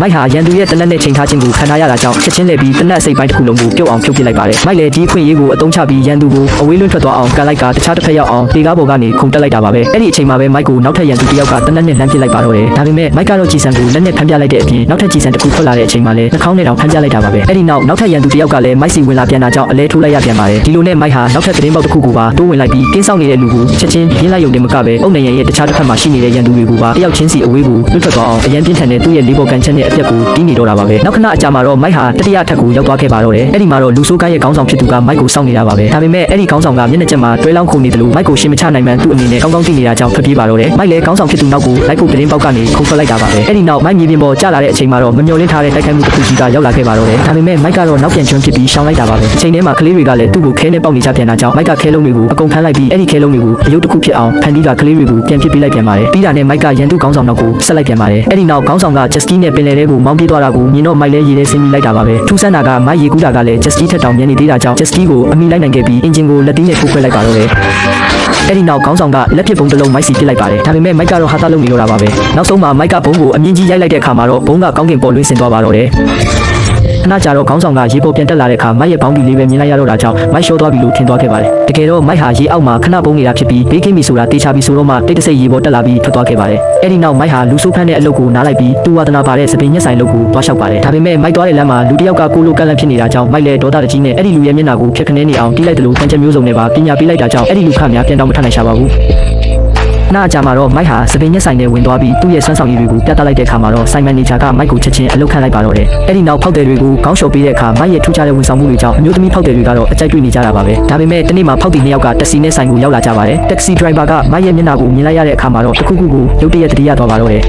မိုက်ဟာရန်သူရဲ့တနက်နဲ့ချိန်ထားခြင်းကိုခံထားရတာကြောင့်ချက်ချင်းလဲပြီးတနက်စိတ်ပိုင်းတစ်ခုလုံးကိုပြုတ်အောင်ဖြုတ်ပစ်လိုက်ပါတယ်မိုက်လည်းဒီအခွင့်အရေးကိုအသုံးချပြီးရန်သူကိုအဝေးလွှတ်ထွက်သွားအောင်ကန်လိုက်ကတခြားတစ်ဖက်ရောက်အောင်လေကားပေါ်ကနေခုန်တက်လိုက်တာပါပဲအဲ့ဒီအချိန်မှာပဲမိုက်ကိုနောက်ထပ်ရန်သူတစ်ယောက်ကတနက်နဲ့လှမ်းပစ်လိုက်ပါတော့တယ်ဒါပေမဲ့မိုက်ကတော့ကြည်စံကိုလက်နဲ့ဖမ်းပြလိုက်တဲ့အပြင်နောက်ထပ်ကြည်စံတစ်ခုထွက်လာတဲ့အချိန်မှာလည်းနှာခေါင်းနဲ့တောင်ဖမ်းပြလိုက်တာပါပဲအဲ့ဒီနောက်ထပ်ရန်သူတစ်ယောက်ကလည်းမိုက်စီဝင်လာပြန်တာကြောင့်အလဲထိုးလိုက်ရပြန်ပါတယ်ဒီလိုနဲ့မိုက်ဟာနောက်ထပ်သတင်းပေါက်တစ်ခုကိုပါတိုးဝင်လိုက်ပြီးကင်းဆောင်နေတဲ့လူကိုချက်ချင်းရင်းလိုက်ရုံနဲ့မကပဲအုပ်နေရန်ရဲ့တခြားတစ်ဖက်မှာရှိနေတဲ့ရန်သူတွေကိုပါတယောက်ချင်းစီအဝေးကိုလွှတ်ထွက်သွားအောင်အရန်ပြင်းထန်တဲ့သူ့ရဲ့လေးပေါ်ကန်ချက်နဲ့အပြက်ကိုတီးနေတော့တာပါပဲနောက်ခဏအကြာမှာတော့မိုက်ဟာတတိယထပ်ကိုရောက်သွားခဲ့ပါတော့တယ်အဲ့ဒီမှာတော့လူဆိုးကိုင်းရဲ့ခေါင်းဆောင်ဖြစ်သူကမိုက်ကိုစောင့်နေတာပါပဲဒါပေမဲ့အဲ့ဒီခေါင်းဆောင်ကမျက်နှာကျက်မှာတွဲလောင်းခုန်နေတယ်လို့မိုက်ကိုရှင်းမချနိုင်မှန်းသူ့အနေနဲ့ကောင်းကောင်းသိနေတာကြောင့်ထွက်ပြေးပါတော့တယ်မိုက်လည်းခေါင်းဆောင်ဖြစ်သူနောက်ကိုလိုက်ဖို့သတင်းပေါက်ကနေခုန်ထွက်လိုက်တာပါပဲအဲ့ဒီနောက်မိုက်မြေပြင်ပေါ်ကျလာတဲ့အချိန်မှာတော့မမျှော်လင့်ထားတဲ့တိုက်ခိုက်မှုတစ်ခုကြီးကရောက်လာခဲ့ပါတော့တယ်ဒါပေမဲ့မိုက်ကတော့နောက်ပြန်ကျွန်းဖြစ်ပြီးရှောင်လိုက်တာပါပဲအချိန်ထဲမှာကလေးတွေကလည်းသူ့ကိုခဲနဲ့ပေါက်နေကြပြန်တာကြောင့်မိုက်ကခဲလုံးတွေကိုအကုန်ဖမ်းလိုက်ပြီးအဲ့ဒီခဲလုံးတွေကိုအယုတ်တစ်ခုဖြစ်အောင်ဖန်တီးကကလေးတွေကိုပြန်ဖြစ်ပေးလိုက်ပြန်ပါတယ်ပြီးတာနဲ့မိုက်ကရန်သူခေါင်းဆောင်နောက်ကိုဆက်လိုက်ပြန်ပါတယ်အဲ့ဒီနောက်ခေါင်းဆောင်ကဂျက်စကီနဲ့ပင်လယ်ထဲကိုမောင်းပြေးသွားတာကိုမြင်တော့မိုက်လည်းရေထဲဆင်းပြီးလိုက်တာပါပဲထူးဆန်းတာကမိုက်ရေကူးတာကလည်းဂျက်စကီထက်တောင်မြန်နေသေးတာကြောင့်ဂျက်စကီကိုအမိလိုက်နိုင်ခဲ့ပြီးအင်ဂျင်ကိုလက်သီးနဲ့ထိုးခွဲလိုက်ပါတော့တယ်အဲ့ဒီနောက်ခေါင်းဆောင်ကလက်ပစ်ဘုံတစ်လုံးမိုက်စီပစ်လိုက်ပါတယ်ဒါပေမဲ့မိုက်ကတော့ဟာတာလုံးနေတော့တာပါပဲနောက်ဆုံးမှာမိုက်ကဘုံကိုအမြင့်ကြီးရိုက်လိုက်တဲ့အခါမှာတော့ဘုံကကောင်းကင်ပေါ်လွှင့်ဆင်းသွားပါတော့တယ်ခဏကြာတော့ခေါင်းဆောင်ကရေပေါ်ပြန်တက်လာတဲ့အခါမိုက်ရဲ့ဘောင်းဒီလေးပဲမြင်လိုက်ရတော့တာကြောင့်မိုက်ရှော့သွားပြီလို့ထင်သွားခဲ့ပါတယ်တကယ်တော့မိုက်ဟာရေအောက်မှာခဏပုံနေတာဖြစ်ပြီးဘေးကင်းပြီဆိုတာတေချာပြီဆိုတော့မှတိတ်တဆိတ်ရေပေါ်တက်လာပြီးထွက်သွားခဲ့ပါတယ်အဲ့ဒီနောက်မိုက်ဟာလူဆိုးဖမ်းတဲ့အလုပ်ကိုနားလိုက်ပြီးတူဝါဒနာပါတဲ့စပင်ညက်ဆိုင်လုပ်ကိုသွားလျှောက်ပါတယ်ဒါပေမဲ့မိုက်သွားတဲ့လမ်းမှာလူတစ်ယောက်ကကိုလိုကန့်လန့်ဖြစ်နေတာကြောင့်မိုက်လည်းဒေါသတကြီးနဲ့အဲ့ဒီလူရဲ့မျက်နှာကိုဖျက်ခနဲနေအောင်တီးလိုက်တယ်လို့ခံချက်မျိုးစုံနဲ့ပါပညာပေးလိုက်တာကြောင့်အဲ့ဒီလူခများပြန်တော့မထနိုင်ရှာပါဘူးနာအကြမှာတော့မိုက်ဟာစပင်ညက်ဆိုင်နဲ့ဝင်သွားပြီးသူ့ရဲ့ဆွမ်းဆောင်ရည်တွေကိုပြသလိုက်တဲ့အခါမှာတော့ဆိုင်မန်နေဂျာကမိုက်ကိုချက်ချင်းအလုပ်ခန့်လိုက်ပါတော့တယ်အဲ့ဒီနောက်ဖောက်တယ်တွေကိုခေါင်းလျှော်ပေးတဲ့အခါမိုက်ရဲ့ထူးခြားတဲ့ဝန်ဆောင်မှုတွေကြောင့်အမျိုးသမီးဖောက်တယ်တွေကတော့အကြိုက်တွေ့နေကြတာပါပဲဒါပေမဲ့တနေ့မှာဖောက်တယ်နှစ်ယောက်ကတက်စီနဲ့ဆိုင်ကိုရောက်လာကြပါတယ်တက်စီဒရိုင်ဘာကမိုက်ရဲ့မျက်နှာကိုမြင်လိုက်ရတဲ့အခါမှာတော့တစ်ခုခုကိုရုတ်တရက်သတိရသွားပါတော့တယ်